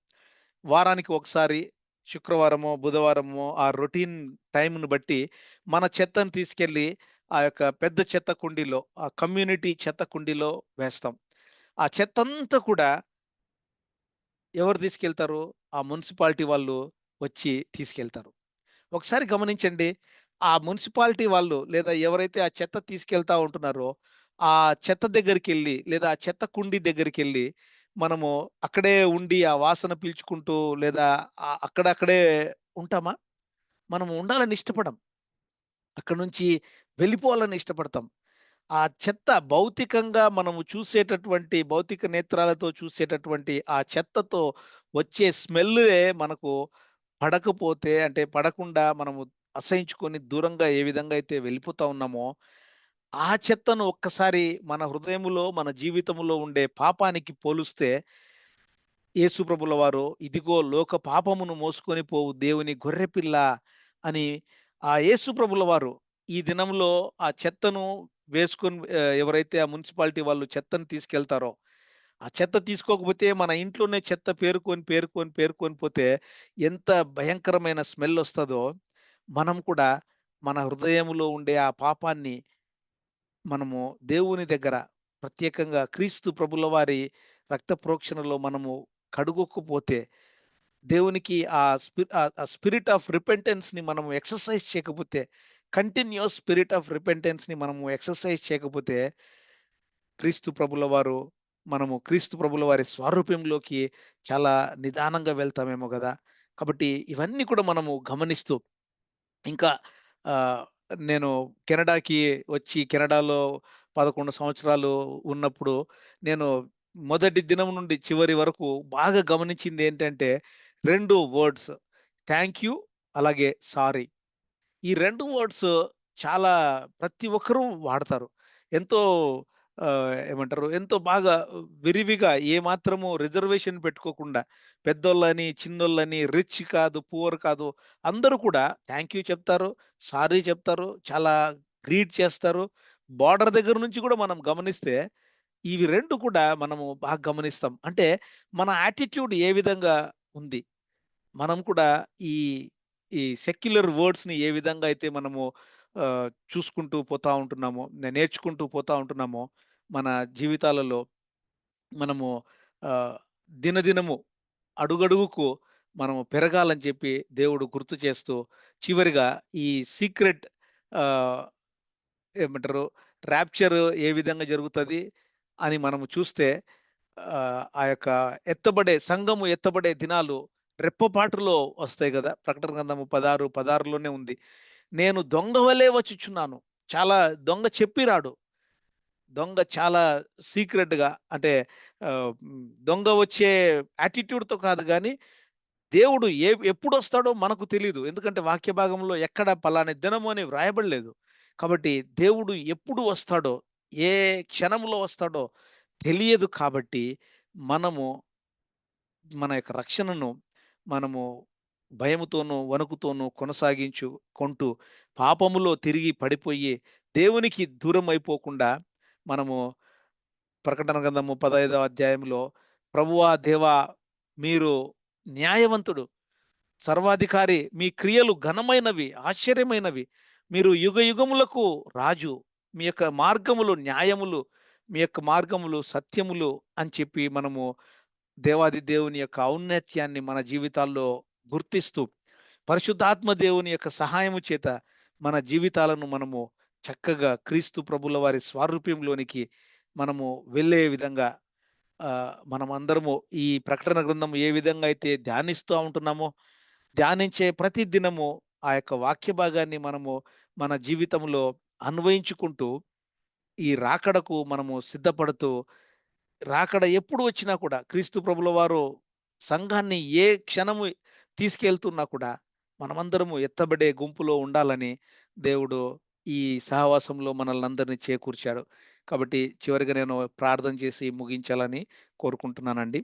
వారానికి ఒకసారి శుక్రవారమో, బుధవారమో ఆ రొటీన్ టైమ్‌ని బట్టి మన చెత్తను తీసుకెళ్ళి ఆ యొక్క పెద్ద చెత్త కుండీలో, ఆ కమ్యూనిటీ చెత్త కుండీలో వేస్తాం. ఆ చెత్తంతా కూడా ఎవరు తీసుకెళ్తారు? ఆ మున్సిపాలిటీ వాళ్ళు వచ్చి తీసుకెళ్తారు. ఒకసారి గమనించండి. ఆ మున్సిపాలిటీ వాళ్ళు లేదా ఎవరైతే ఆ చెత్త తీసుకెళ్తా ఉంటున్నారో, ఆ చెత్త దగ్గరికెళ్ళి లేదా ఆ చెత్త కుండీ దగ్గరికెళ్ళి మనము అక్కడే ఉండి ఆ వాసన పీల్చుకుంటూ లేదా అక్కడక్కడే ఉంటామా? మనం ఉండాలని ఇష్టపడం. అక్కడి నుంచి వెళ్ళిపోవాలని ఇష్టపడతాం. ఆ చెత్త భౌతికంగా మనము చూసేటటువంటి భౌతిక నేత్రాలతో చూసేటటువంటి ఆ చెత్తతో వచ్చే స్మెల్లే మనకు పడకపోతే, అంటే పడకుండా మనము అసహించుకొని దూరంగా ఏ విధంగా అయితే వెళ్ళిపోతా ఉన్నామో, ఆ చెత్తను ఒక్కసారి మన హృదయములో, మన జీవితములో ఉండే పాపానికి పోలుస్తే, యేసు ప్రభుల వారు ఇదిగో లోక పాపమును మోసుకొని పోవు దేవుని గొర్రెపిల్ల అని ఆ యేసు ప్రభుల వారు ఈ దినంలో ఆ చెత్తను వేసుకొని, ఎవరైతే ఆ మున్సిపాలిటీ వాళ్ళు చెత్తను తీసుకెళ్తారో, ఆ చెత్త తీసుకోకపోతే మన ఇంట్లోనే చెత్త పేరుకొని పోతే ఎంత భయంకరమైన స్మెల్ ఒస్తదో, మనం కూడా మన హృదయములో ఉండే ఆ పాపాన్ని మనము దేవుని దగ్గర ప్రత్యేకంగా క్రీస్తు ప్రభుల వారి రక్త ప్రోక్షణలో మనము కడుగొక్కుపోతే, దేవునికి ఆ స్పిరిట్ ఆఫ్ రిపెంటెన్స్‌ని మనము ఎక్సర్సైజ్ చేయకపోతే, కంటిన్యూయస్ స్పిరిట్ ఆఫ్ రిపెంటెన్స్‌ని మనము ఎక్సర్సైజ్ చేయకపోతే, క్రీస్తు ప్రభుల వారి స్వారూప్యంలోకి చాలా నిదానంగా వెళ్తామేమో గదా! కాబట్టి ఇవన్నీ కూడా మనము గమనిస్తూ ఇంకా ఆహ్, నేను కెనడాకి వచ్చి కెనడాలో 11 సంవత్సరాలు ఉన్నప్పుడు నేను మొదటి దినం నుండి చివరి వరకు బాగా గమనించిందేంటంటే 2 వర్డ్స్, థాంక్ యూ, అలాగే సారీ. ఈ 2 వర్డ్స్ చాలా ప్రతి ఒక్కరూ వాడతారు. ఎంతో ఏమంటారు ఎంతో బాగా విరివిగా ఏమాత్రము రిజర్వేషన్ పెట్టుకోకుండా పెద్దోళ్ళని, చిన్నోళ్ళని, రిచ్ కాదు, పూర్ కాదు అందరూ కూడా థాంక్ యూ చెప్తారు, సారీ చెప్తారు, చాలా గ్రీట్ చేస్తారు. బోర్డర్ దగ్గర నుంచి కూడా మనం గమనిస్తే ఇవి 2 కూడా మనము బాగా గమనిస్తాం. అంటే మన యాటిట్యూడ్ ఏ విధంగా ఉంది? మనం కూడా ఈ, ఈ సెక్యులర్ వర్డ్స్‌ని ఏ విధంగా అయితే మనము చూసుకుంటూ పోతా ఉంటున్నామో, నేర్చుకుంటూ పోతా ఉంటున్నామో, మన జీవితాలలో మనము ఆహ్, దినదినము అడుగడుగుకు మనము పెరగాలని చెప్పి దేవుడు గుర్తు చేస్తూ, చివరిగా ఈ సీక్రెట్ ఆహ్, ఏమంటారు రాప్చర్ ఏ విధంగా జరుగుతది అని మనము చూస్తే ఆ యొక్క సంఘము ఎత్తబడే దినాలు రెప్పపాటులో వస్తాయి గదా! ప్రకటన గ్రంథము 16, 16లోనే ఉంది. నేను దొంగ వలే వచ్చుచున్నాను. చాలా దొంగ చెప్పి రాడు. దొంగ చాలా సీక్రెట్‌గా అంటే దొంగ వచ్చే యాటిట్యూడ్‌తో కాదు గానీ, దేవుడు ఎప్పుడొస్తాడో మనకు తెలీదు. ఎందుకంటే వాక్య భాగంలో ఎక్కడ పలానా దినము అని వ్రాయబడలేదు. కాబట్టి దేవుడు ఎప్పుడు వస్తాడో, ఏ క్షణంలో వస్తాడో తెలియదు కాబట్టి, మనము మన యొక్క రక్షణను మనము భయముతోనూ, వణుకుతోనూ కొనసాగించుకుంటూ పాపములో తిరిగి పడిపోయి దేవునికి దూరం అయిపోకుండా మనము ప్రకటన గ్రంథము 15వ అధ్యాయంలో ప్రభువా! దేవా! మీరు న్యాయవంతుడు, సర్వాధికారి, మీ క్రియలు ఘనమైనవి, ఆశ్చర్యమైనవి. మీరు యుగయుగములకు రాజు. మీ యొక్క మార్గములు న్యాయములు, మీ యొక్క మార్గములు సత్యములు అని చెప్పి మనము దేవాది దేవుని యొక్క ఔన్నత్యాన్ని మన జీవితాల్లో గుర్తిస్తూ, పరిశుద్ధాత్మ దేవుని యొక్క సహాయము చేత మన జీవితాలను మనము చక్కగా క్రీస్తు ప్రభుల వారి స్వారూప్యంలోనికి మనము వెళ్ళే విధంగా మనమందరము ఈ ప్రకటన గ్రంథం ఏ విధంగా అయితే ధ్యానిస్తూ ఉంటున్నామో, ధ్యానించే ప్రతి దినము ఆ యొక్క వాక్య భాగాన్ని మనము మన జీవితంలో అన్వయించుకుంటూ, ఈ రాకడకు మనము సిద్ధపడుతూ రాకడ ఎప్పుడు వచ్చినా కూడా క్రీస్తు ప్రభుల వారు సంఘాన్ని ఏ క్షణము తీసుకెళ్తున్నా కూడా మనమందరము ఎత్తబడే గుంపులో ఉండాలని దేవుడు ఈ సహవాసంలో మనల్నందరినీ చేకూర్చాడు. కాబట్టి చివరిగా నేను ప్రార్థన చేసి ముగించాలని కోరుకుంటున్నానండి.